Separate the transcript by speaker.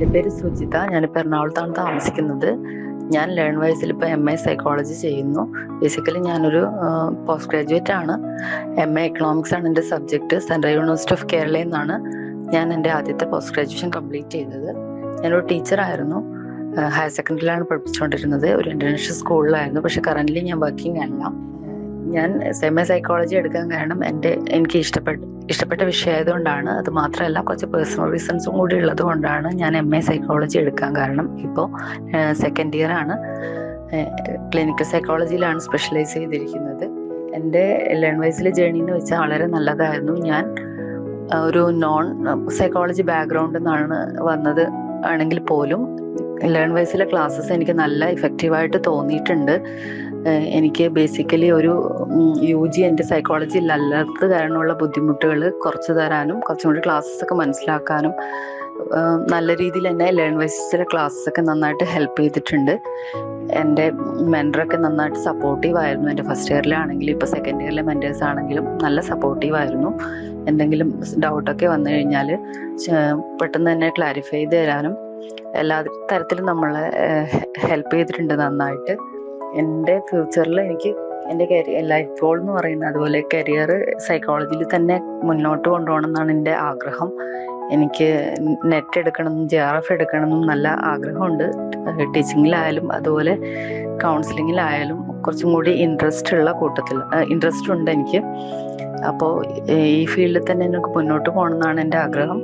Speaker 1: എൻ്റെ പേര് സുജിത. ഞാനിപ്പോൾ എറണാകുളത്താണ് താമസിക്കുന്നത്. ഞാൻ ലേൺവൈസിൽ ഇപ്പോൾ MA സൈക്കോളജി ചെയ്യുന്നു. ബേസിക്കലി ഞാനൊരു പോസ്റ്റ് ഗ്രാജുവേറ്റ് ആണ്. MA എക്കണോമിക്സ് ആണ് എൻ്റെ സബ്ജക്റ്റ്. സെൻട്രൽ യൂണിവേഴ്സിറ്റി ഓഫ് കേരളയിൽ നിന്നാണ് ഞാൻ എൻ്റെ ആദ്യത്തെ പോസ്റ്റ് ഗ്രാജുവേഷൻ കംപ്ലീറ്റ് ചെയ്തത്. ഞാനൊരു ടീച്ചറായിരുന്നു. ഹയർ സെക്കൻഡറിയിലാണ് പഠിപ്പിച്ചുകൊണ്ടിരുന്നത്. ഒരു ഇൻ്റർനാഷണൽ സ്കൂളിലായിരുന്നു. പക്ഷെ കറൻ്റ്ലി ഞാൻ വർക്കിംഗ് അല്ല. ഞാൻ MA സൈക്കോളജി എടുക്കാൻ കാരണം എനിക്ക് ഇഷ്ടപ്പെട്ട വിഷയമായതുകൊണ്ടാണ്. അത് മാത്രമല്ല, കുറച്ച് പേഴ്സണൽ റീസൺസും കൂടി ഉള്ളത് കൊണ്ടാണ് ഞാൻ MA സൈക്കോളജി എടുക്കാൻ കാരണം. ഇപ്പോൾ സെക്കൻഡ് ഇയർ ആണ്. ക്ലിനിക്കൽ സൈക്കോളജിയിലാണ് സ്പെഷ്യലൈസ് ചെയ്തിരിക്കുന്നത്. എൻ്റെ ലേൺവൈസിലെ ജേർണി എന്ന് വെച്ചാൽ വളരെ നല്ലതായിരുന്നു. ഞാൻ ഒരു നോൺ സൈക്കോളജി ബാക്ക്ഗ്രൗണ്ടിൽ നിന്നാണ് വന്നത് ആണെങ്കിൽ പോലും ലേൺവൈസിലെ ക്ലാസ്സസ് എനിക്ക് നല്ല ഇഫക്റ്റീവായിട്ട് തോന്നിയിട്ടുണ്ട്. എനിക്ക് ബേസിക്കലി ഒരു UG എൻ്റെ സൈക്കോളജിയിൽ അല്ലാത്തത് കാരണമുള്ള ബുദ്ധിമുട്ടുകൾ കുറച്ച് തരാനും കുറച്ചും കൂടി ക്ലാസ്സൊക്കെ മനസ്സിലാക്കാനും നല്ല രീതിയിൽ തന്നെ ലേൺവൈസിലെ ക്ലാസ്സൊക്കെ നന്നായിട്ട് ഹെൽപ്പ് ചെയ്തിട്ടുണ്ട്. എൻ്റെ മെൻറ്ററൊക്കെ നന്നായിട്ട് സപ്പോർട്ടീവായിരുന്നു. എൻ്റെ ഫസ്റ്റ് ഇയറിലാണെങ്കിലും ഇപ്പോൾ സെക്കൻഡ് ഇയറിലെ മെൻറ്റേഴ്സ് ആണെങ്കിലും നല്ല സപ്പോർട്ടീവായിരുന്നു. എന്തെങ്കിലും ഡൗട്ടൊക്കെ വന്നു കഴിഞ്ഞാൽ പെട്ടെന്ന് തന്നെ ക്ലാരിഫൈ ചെയ്ത് തരാനും എല്ലാ തരത്തിലും നമ്മളെ ഹെൽപ്പ് ചെയ്തിട്ടുണ്ട് നന്നായിട്ട്. എൻ്റെ ഫ്യൂച്ചറിൽ എനിക്ക് എൻ്റെ ലൈഫ് ഗോൾ എന്ന് പറയുന്നത്, അതുപോലെ കരിയർ സൈക്കോളജിയിൽ തന്നെ മുന്നോട്ട് കൊണ്ടുപോകണം എന്നാണ് എൻ്റെ ആഗ്രഹം. എനിക്ക് നെറ്റ് എടുക്കണമെന്നും JRF എടുക്കണമെന്നും നല്ല ആഗ്രഹമുണ്ട്. ടീച്ചിങ്ങിലായാലും അതുപോലെ കൗൺസിലിങ്ങിലായാലും കുറച്ചും കൂടി ഇൻട്രസ്റ്റ് ഉണ്ട് എനിക്ക്. അപ്പോൾ ഈ ഫീൽഡിൽ തന്നെ എനിക്ക് മുന്നോട്ട് പോകണം എന്നാണ് എൻ്റെ ആഗ്രഹം.